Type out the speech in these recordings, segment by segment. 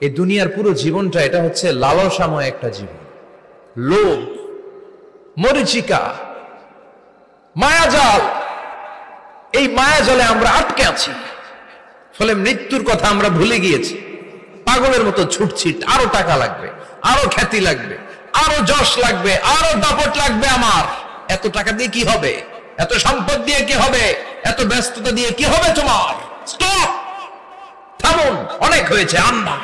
এই দুনিয়ার পুরো জীবনটা এটা হচ্ছে লালসাময় একটা জীবন, লোভ, মরিচিকা, মায়াজাল। এই মায়াজালে আমরা আটকে আছি, ফলে মৃত্যুর কথা আমরা ভুলে গিয়েছি। পাগলের মতো ছুটছি, আরো টাকা লাগবে, আরো খ্যাতি লাগবে, আরো যশ লাগবে, আরো দাপট লাগবে। আমার এত টাকা দিয়ে কি হবে, এত সম্পদ দিয়ে কি হবে, এত ব্যস্ততা দিয়ে কি হবে তোমার? স্টপ, থামুন, অনেক হয়েছে, আন্না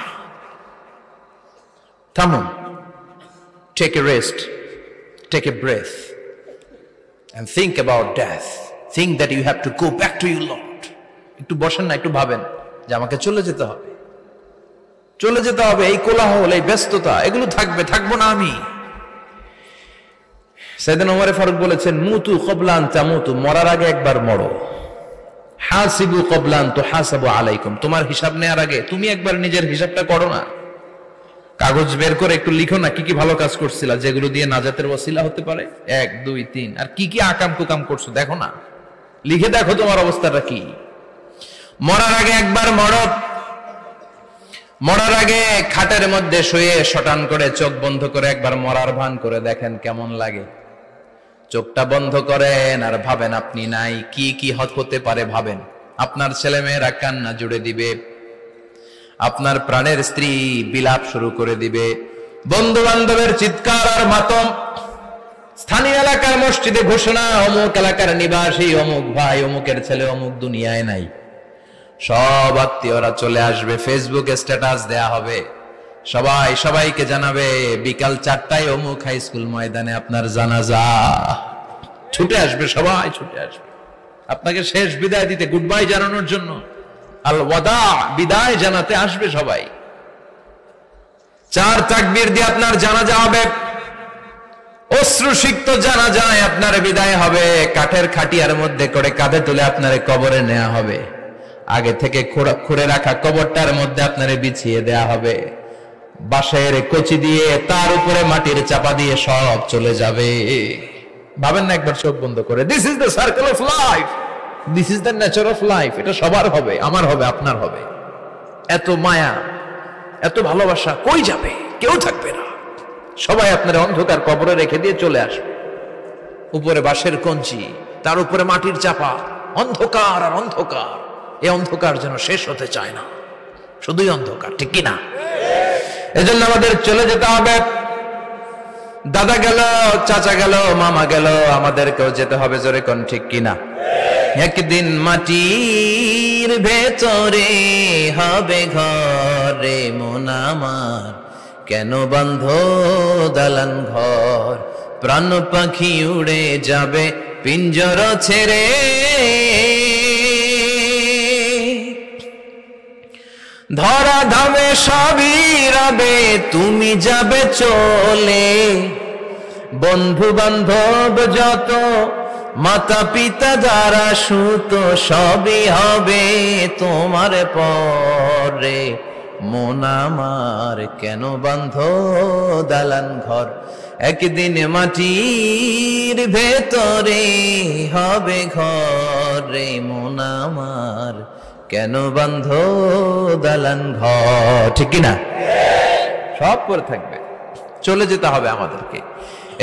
থামুন। Take a rest, take a breath and think about death. Think that you have to go back to your Lord. একটু বসেন না, একটু ভাবেন যে আমাকে চলে যেতে হবে, চলে যেতে হবে। এই কোলাহল, এই ব্যস্ততা, এগুলো থাকবে, থাকবো না আমি। সাইয়েদনা ওমর ফারুক বলেছেন, মুতু ক্বাবলা আন তামুতু, মরার আগে একবার মরো। হাসিবু ক্বাবলা আন তুহাসাবু আলাইকুম, তোমার হিসাব নেওয়ার আগে তুমি একবার নিজের হিসাবটা করো না। কাগজ বের করে একটু লিখো না কি কি ভালো কাজ করছিলা, যেগুলো দিয়ে নাজাতের ওসিলা হতে পারে, 1 2 3, আর কি কি আকাম কুকাম করছো দেখো না, লিখে দেখো তোমার অবস্থাটা কি। মরার আগে একবার মরো। মরার আগে খাটের মধ্যে শুয়ে শটান করে চোখ বন্ধ করে একবার মরার ভান করে দেখেন কেমন লাগে। চোখটা বন্ধ করেন আর ভাবেন আপনি নাই, কি কি হতে পারে ভাবেন। আপনার ছেলে মেয়েরা কান্না জুড়ে দিবে, আপনার প্রাণের স্ত্রী বিলাপ শুরু করে দিবে, বন্ধু বান্ধবের চিৎকার আর মাতম, স্থানীয় এলাকার মসজিদে ঘোষণা, অমুক এলাকার নিবাসী অমুক ভাই অমুকের ছেলে অমুক দুনিয়ায় নাই। সব আত্মীয়রা চলে আসবে, ফেসবুকে স্ট্যাটাস দেয়া হবে, সবাই সবাইকে জানাবে বিকাল 4টায় অমুক হাই স্কুল ময়দানে আপনার জানাজা। ছুটে আসবে, সবাই ছুটে আসবে আপনাকে শেষ বিদায় দিতে, গুড বাই জানানোর জন্য, আল ওয়াদা, বিদায় জানাতে আসবে সবাই। 4 তাকবীর দিয়ে আপনার জানাজা হবে, অশ্রুসিক্ত জানাজায় আপনার বিদায় হবে। কাঠের খাটিয়ার মধ্যে করে কাঁধে তুলে আপনার কবরে নেওয়া হবে, আগে থেকে খুঁড়ে রাখা কবরটার মধ্যে আপনারে বিছিয়ে দেয়া হবে, বাঁশের কচি দিয়ে তার উপরে মাটির চাপা দিয়ে সব চলে যাবে। ভাবেন না একবার চোখ বন্ধ করে, this is the circle of life, this is the nature of life. এটা সবার হবে, আমার হবে, আপনার হবে। এত মায়া, এত ভালোবাসা কই যাবে? কেউ থাকবে না, সবাই আপনার অন্ধকার কবরে রেখে দিয়ে চলে আসবে। উপরে বাঁশের কঞ্চি, তার উপরে মাটির চাপা, অন্ধকার আর অন্ধকার। এই অন্ধকার যেন শেষ হতে চায় না, শুধুই অন্ধকার, ঠিক কিনা? এজন্য আমাদের চলে যেতে হবে। দাদা গেল, চাচা গেল, মামা গেল, আমাদেরকেও যেতে হবে, জোরে কোন ঠিক কিনা? একদিন মাটির ভেতরে হবে ঘরে মন আমার, কেন বন্ধ দালান ঘর, প্রাণ পাখি উড়ে যাবে পিঞ্জর ছেড়ে। ধরা ধামে সবই রবে, তুমি যাবে চলে, বন্ধু বান্ধব যত, মাতা পিতা যারা সুত, সবই হবে তোমার পরে। মন আমার কেন বন্ধ দালান ঘর, একদিন মাটির ভেতরে হবে ঘরে মন আমার, কেন বন্ধ দালান ঘর, ঠিক কিনা? সব করে থাকবে, চলে যেতে হবে আমাদেরকে।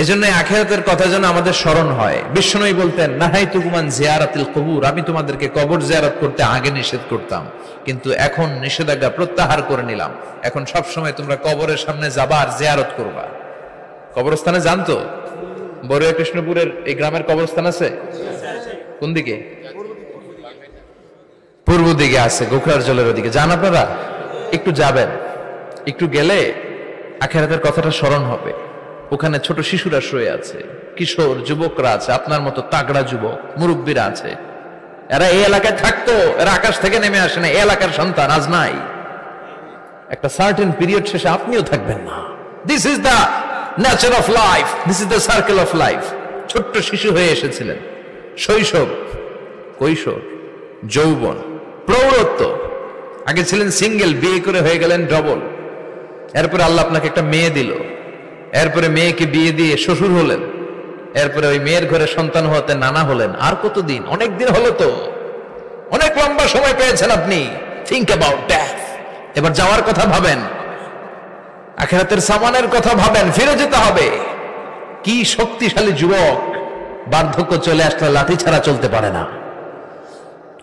এজন্য আখিরাতের কথা যেন আমাদের স্মরণ হয়। বিশ্বনবী বলতেন, নাহাইতুকুম আন জিয়ারাতিল কুবুর, আমি তোমাদেরকে কবর জিয়ারত করতে আগে নিষেধ করতাম, কিন্তু এখন নিষেধাজ্ঞা প্রত্যাহার করে নিলাম। এখন সব সময় তোমরা কবরের সামনে যাবা আর জিয়ারত করবা। কবরস্থানে জানতো বড়ুয়া কৃষ্ণপুরের এই গ্রামের কবরস্থান আছে কোন দিকে? পূর্ব দিকে আছে, গোখরার জলের ওদিকে। যান আপনারা, একটু যাবেন, একটু গেলে আখিরাতের কথাটা স্মরণ হবে। ওখানে ছোট শিশুরা শুয়ে আছে, কিশোর যুবকরা আছে, আপনার মতো তাগড়া যুবক মুরব্বীরা আছে। এরা এই এলাকায় থাকতো, এরা আকাশ থেকে নেমে আসে না, এই এলাকার সন্তান, আজ নাই। একটা সার্টেন পিরিয়ড শেষে আপনিও থাকবেন না। This is the nature of life, this is the circle of life. ছোট্ট শিশু হয়ে এসেছিলেন, শৈশব, কৈশোর, যৌবন, প্রৌঢ়ত্ব। আগে ছিলেন সিঙ্গেল, বিয়ে করে হয়ে গেলেন ডবল। এরপরে আল্লাহ আপনাকে একটা মেয়ে দিল, এরপরে মেয়েকে বিয়ে দিয়ে শ্বশুর হলেন, এরপরে ওই মেয়ের ঘরে সন্তান হতে নানা হলেন। আর কতদিন? অনেক দিন হলো তো, অনেক লম্বা সময় পেয়েছেন আপনি। Think about death. এবার যাওয়ার কথা ভাবেন। আখিরাতের সামানের কথা ভাবেন, ফিরে যেতে হবে। কি শক্তিশালী যুবক, বার্ধক্য চলে আসলে লাঠি ছাড়া চলতে পারে না।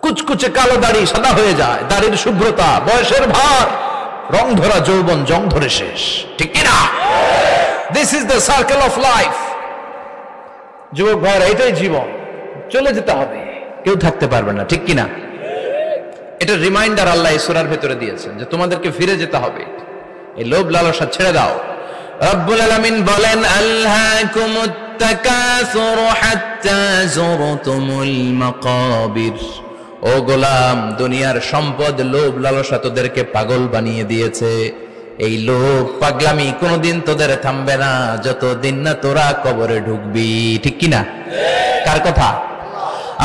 কুচকুচে কালো দাড়ি সাদা হয়ে যায়, দাড়ির শুভ্রতা, বয়সের ভার, রং ধরা যৌবন জং ধরে শেষ, ঠিক কিনা? This is the circle of life. যুবক ভাইরা, এটাই জীবন, চলে যেতে হবে, কেউ থাকতে পারবে না, ঠিক কিনা? এটা রিমাইন্ডার আল্লাহ এই সূরার ভেতরে দিয়েছেন যে তোমাদেরকে ফিরে যেতে হবে, এই লোভ লালসা ছেড়ে দাও। রব্বুল আলামিন বলেন, আলহাকুমুত তাকাসুর হাত্তা যুরতুমুল মাকাবির। ও গোলাম, দুনিয়ার সম্পদ, লোভ লালসা তোদেরকে পাগল বানিয়ে দিয়েছে। এই লোভ পাগলামি কোনোদিন তোদের থামবে না যতদিন না তোরা কবরে ঢুকবি, ঠিক কিনা? কার কথা?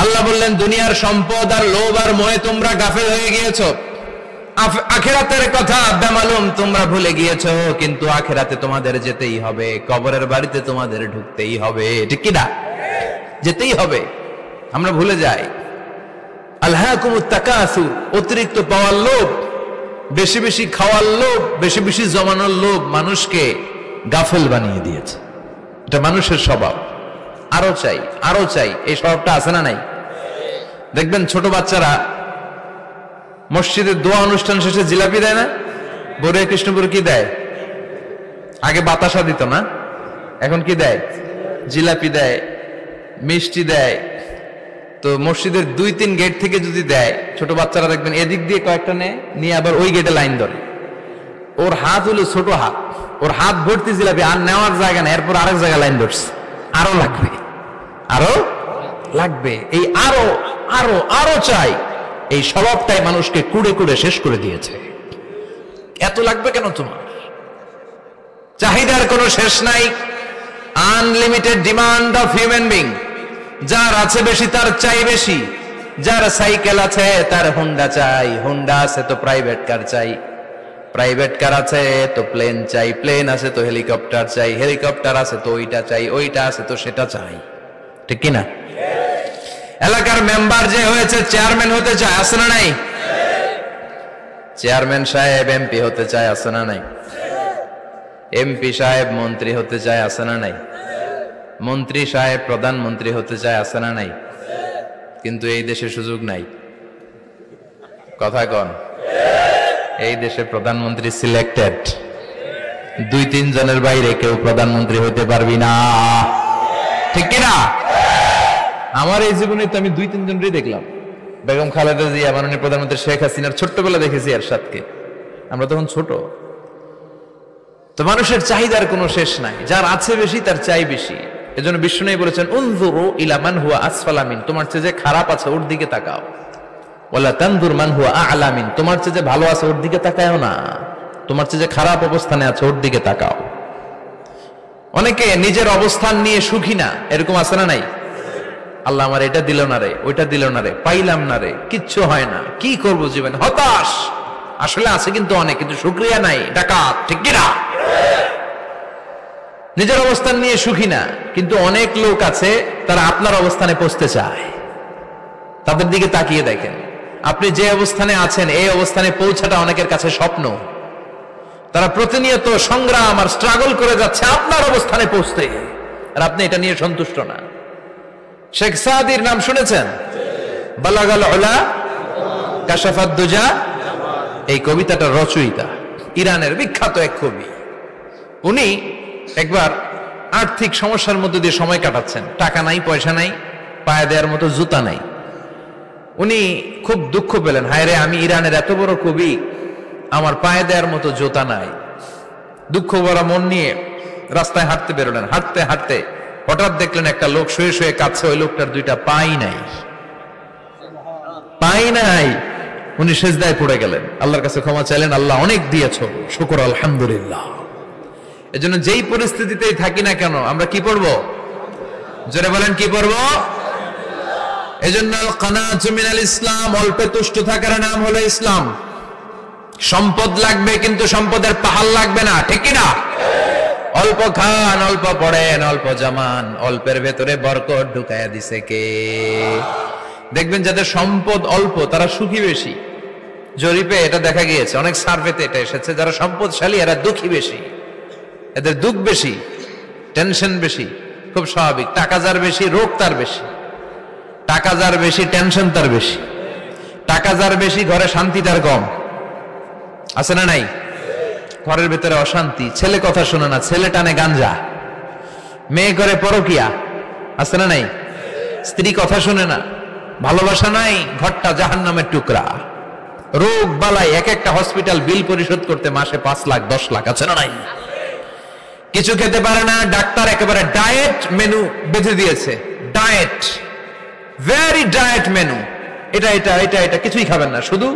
আল্লাহ বললেন, দুনিয়ার সম্পদ আর লোভ আর মোহে তোমরা গাফেল হয়ে গিয়েছো। আখিরাতের কথা বেমালুম তোমরা ভুলে গিয়েছো, কিন্তু আখিরাতে তোমাদের যেতেই হবে, কবরের বাড়িতে তোমাদের ঢুকতেই হবে, ঠিক কিনা? যেতেই হবে, আমরা ভুলে যাই। আলহাকুমুত তাকাসুর, অতিরিক্ত পাওয়ার লোভ, বেশি বেশি খাওয়ার লোভ, বেশি বেশি জমানোর লোভ মানুষকে গাফেল বানিয়ে দিয়েছে। এটা মানুষের স্বভাব, আরো চাই আরো চাই, এই স্বভাবটা আছে না নাই? দেখবেন ছোট বাচ্চারা মসজিদের দোয়া অনুষ্ঠান শেষে জিলাপি দেয় না? বড়ে কৃষ্ণপুর কি দেয়? আগে বাতাসা দিত না, এখন কি দেয়? জিলাপি দেয়, মিষ্টি দেয়। তো মসজিদের 2-3 গেট থেকে যদি দেয়, ছোট বাচ্চারা দেখবেন এদিক দিয়ে কয়েকটা নিয়ে আবার ওই গেটে লাইন ধরে। ওর হাত হলো ছোট হাত, ওর হাত ভর্তি জিলাপি, আর নেওয়ার জায়গা না, এরপর আরেক জায়গায় লাইন ধরছে, আরো লাগবে আরো লাগবে, এই আরো আরো আরো চাই, এই স্বভাবটাই মানুষকে কুড়ে কুড়ে শেষ করে দিয়েছে। এত লাগবে কেন তোমার? চাহিদার কোনো শেষ নাই, unlimited demand of human being. যার আছে বেশি তার চাই বেশি, যার সাইকেল আছে তার হুন্ডা চাই, হুন্ডা আছে তো প্রাইভেট কার চাই, প্রাইভেট কার আছে তো প্লেন চাই, প্লেন আছে তো হেলিকপ্টার চাই, হেলিকপ্টার আছে তো ওইটা চাই, ওইটা আছে তো সেটা চাই, ঠিক কিনা? এলাকার মেম্বার যে হয়েছে চেয়ারম্যান হতে চায়, আছে না নাই? চেয়ারম্যান সাহেব এমপি হতে চায়, আছে না নাই? এমপি সাহেব মন্ত্রী হতে চায়, আছে না নাই? মন্ত্রী সাহেব প্রধানমন্ত্রী হতে চায়, আছে না নাই? কিন্তু এই দেশে সুযোগ নাই, কথা কন। এই দেশে প্রধানমন্ত্রী সিলেক্টেড, 2-3 জনের বাইরে কেউ প্রধানমন্ত্রী হতে পারবি না, ঠিক কিনা? আমার এই জীবনে তো আমি 2-3 জনই দেখলাম। বেগম খালেদা জিয়া, মাননীয় প্রধানমন্ত্রী শেখ হাসিনার ছোট্টবেলা দেখেছি এরশাদকে, আমরা তখন ছোট। তো মানুষের চাহিদার কোনো শেষ নাই, যার আছে বেশি তার চাই বেশি। এজন্য বিষ্ণু বলেছেন, উনজুরু ইলা মান হুয়া আসফালা মিন, তোমার চেয়ে যে খারাপ আছে ওর দিকে তাকাও। ওয়ালা তানজুর মান হুয়া আ'লা মিন, তোমার চেয়ে যে ভালো আছে ওর দিকে তাকাও না, তোমার চেয়ে যে খারাপ অবস্থানে আছে ওর দিকে তাকাও। অনেকে নিজের অবস্থান নিয়ে সুখী না, এরকম আছে না নাই? আল্লাহ আমার এটা দিল না রে, ওইটা দিল না রে, পাইলাম না রে, কিচ্ছু হয় না, কি করব জীবন, হতাশ। আসলে আছে কিন্তু অনেক, কিন্তু শুকরিয়া নাই, ডাকাত, ঠিক কিনা? নিজের অবস্থান নিয়ে সুখী না, কিন্তু অনেক লোক আছে তারা আপনার অবস্থানে পৌঁছতে চায়। তাদের দিকে তাকিয়ে দেখেন, আপনি যে অবস্থানে আছেন এই অবস্থানে পৌঁছাটা অনেকের কাছে স্বপ্ন। তারা প্রতিনিয়ত সংগ্রাম আর স্ট্রাগল করে যাচ্ছে আপনার অবস্থানে পৌঁছতে, আর আপনি এটা নিয়ে সন্তুষ্ট না। শেখ সাদির নাম শুনেছেন? বালাগাল উলা কাশাফাদ দুজা, এই কবিতাটার রচয়িতা, ইরানের বিখ্যাত এক কবি। উনি একবার আর্থিক সমস্যার মধ্যে দিয়ে সময় কাটাচ্ছেন, টাকা নাই, পয়সা নাই, পায়ে দেওয়ার মতো জুতা নাই। উনি খুব দুঃখ পেলেন, হায় রে, আমি ইরানের এত বড় কবি, আমার পায়ে দেওয়ার মতো জুতা নাই। দুঃখ ভরা মন নিয়ে রাস্তায় হাঁটতে বেরোলেন। হাঁটতে হাঁটতে হঠাৎ দেখলেন একটা লোক শুয়ে শুয়ে কাঁদছে, ওই লোকটার 2টা পাই নাই, পাই নাই। উনি সেজদায় পড়ে গেলেন, আল্লাহর কাছে ক্ষমা চাইলেন, আল্লাহ অনেক দিয়েছো, শুকর আলহামদুলিল্লাহ। এজন্য যেই পরিস্থিতিতেই থাকি না কেন আমরা কি পড়ব? জোরে বলেন, কি পড়ব? এজন্য কানাতু মিনাল ইসলাম, অল্পে তুষ্ট থাকার নাম হলো ইসলাম। সম্পদ লাগবে কিন্তু সম্পদের পাহাড় লাগবে না, ঠিক কি না? অল্প খান, অল্প পড়েন, অল্প জামান, অল্পের ভেতরে বরকত ঢুকায়া দিছে কে? দেখবেন যাদের সম্পদ অল্প তারা সুখী বেশি। জরিপে এটা দেখা গিয়েছে, অনেক সার্ভেতে এটা এসেছে, যারা সম্পদশালী এরা দুঃখী বেশি। এদের দুঃখ বেশি, টেনশন বেশি, খুব স্বাভাবিক। টাকা যার বেশি, রোগ তার বেশি। টাকা যার বেশি, টেনশন তার বেশি। টাকা যার বেশি, ঘরে শান্তি তার কম। আছে না নাই? ঘরের ভিতরে অশান্তি, ছেলে কথা শোনে না, ছেলে টানে গাঞ্জা, মেয়ে করে পরকিয়া। আছে না নাই? স্ত্রী কথা শোনে না, ভালোবাসা নাই, ঘরটা জাহান্নামের টুকরা। রোগ বালাই, এক একটা হসপিটাল বিল পরিশোধ করতে মাসে 5 লাখ 10 লাখ। আছে না নাই? কিছু খেতে পারে না, ডাক্তার একেবারে ডায়েট মেনু বেঁধে দিয়েছে। Diet, very diet menu. এটা এটা এটা এটা কিছুই খাবেন না, শুধু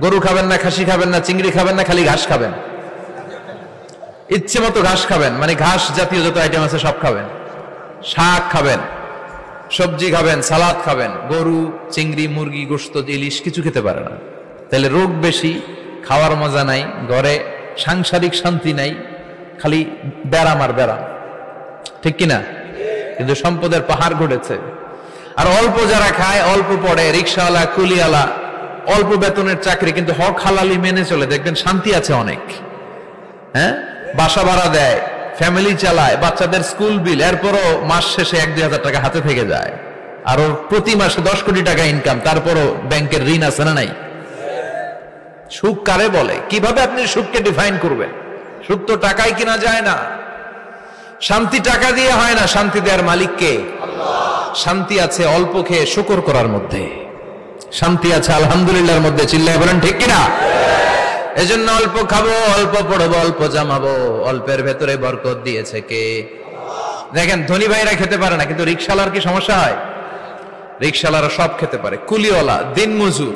গরু খাবেন না, খাসি খাবেন না, চিংড়ি খাবেন না, খালি ঘাস খাবেন। ইচ্ছে মতো ঘাস খাবেন, মানে ঘাস জাতীয় যত আইটেম আছে সব খাবেন। শাক খাবেন, সবজি খাবেন, সালাদ খাবেন। গরু, চিংড়ি, মুরগি, গোশত, ইলিশ কিছু খেতে পারে না। তাহলে রোগ বেশি, খাওয়ার মজা নাই, ঘরে সাংসারিক শান্তি নাই, খালি ব্যারাম আর ব্যারাম। ঠিক কিনা? কিন্তু সম্পদের পাহাড় ঘটেছে। আর অল্প যারা খায়, অল্প পড়ে, রিক্সাওয়ালা, কুলিওয়ালা, অল্প বেতনের চাকরি, কিন্তু হক হালালি মেনে চলে, দেখবেন শান্তি আছে অনেক। হ্যাঁ, বাসা ভাড়া দেয়, ফ্যামিলি চালায়, বাচ্চাদের স্কুল বিল, এরপরও মাস শেষে 1-2 হাজার টাকা হাতে থেকে যায়। আর ওর প্রতি মাসে 10 কোটি টাকা ইনকাম, তারপরও ব্যাংকের ঋণ আছে না নাই? সুখ কারে বলে? কিভাবে আপনি সুখকে ডিফাইন করবেন? সুখ তো টাকায় কিনা যায় না। শান্তি টাকা দিয়ে হয় না, শান্তি দেওয়ার মালিক কে? শান্তি আছে অল্প খেয়ে শুকর করার মধ্যে, শান্তি আছে আলহামদুলিল্লাহর মধ্যে। চিল্লায় বলেন ঠিক কিনা? এজন্য অল্প খাবো, অল্প পড়বো, অল্প জামাবো, অল্পের ভেতরে বরকত দিয়েছে কে? দেখেন, ধনী ভাইরা খেতে পারে না, কিন্তু রিক্সাওয়ালার কি সমস্যা হয়? রিক্সাওয়ালারা সব খেতে পারে। কুলিওয়ালা, দিন মজুর,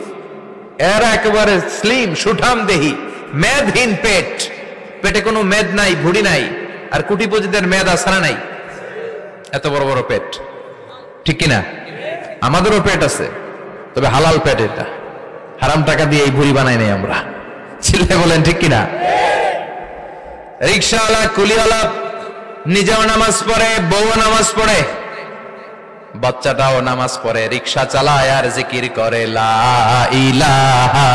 এরা একেবারে স্লিম, সুঠাম দেহি, মেদহীন পেট, পেটে কোনো মেদ নাই, ভুড়ি নাই। আর কোটিপতিদের মেদ আছে না নাই? এত বড় বড় পেট। ঠিক কিনা? আমাদেরও পেট আছে, তবে হালাল পেট। এটা হারাম টাকা দিয়ে এই ভুড়ি বানাই নাই আমরা। ছেলে বলেন ঠিক কিনা? রিক্সাওয়ালা, কুলিওয়ালা নিজেও নামাজ পড়ে, বউও নামাজ পড়ে, বাচ্চাটাও নামাজ পড়ে, রিক্সা চালায় আর জিকির করে লা ইলাহা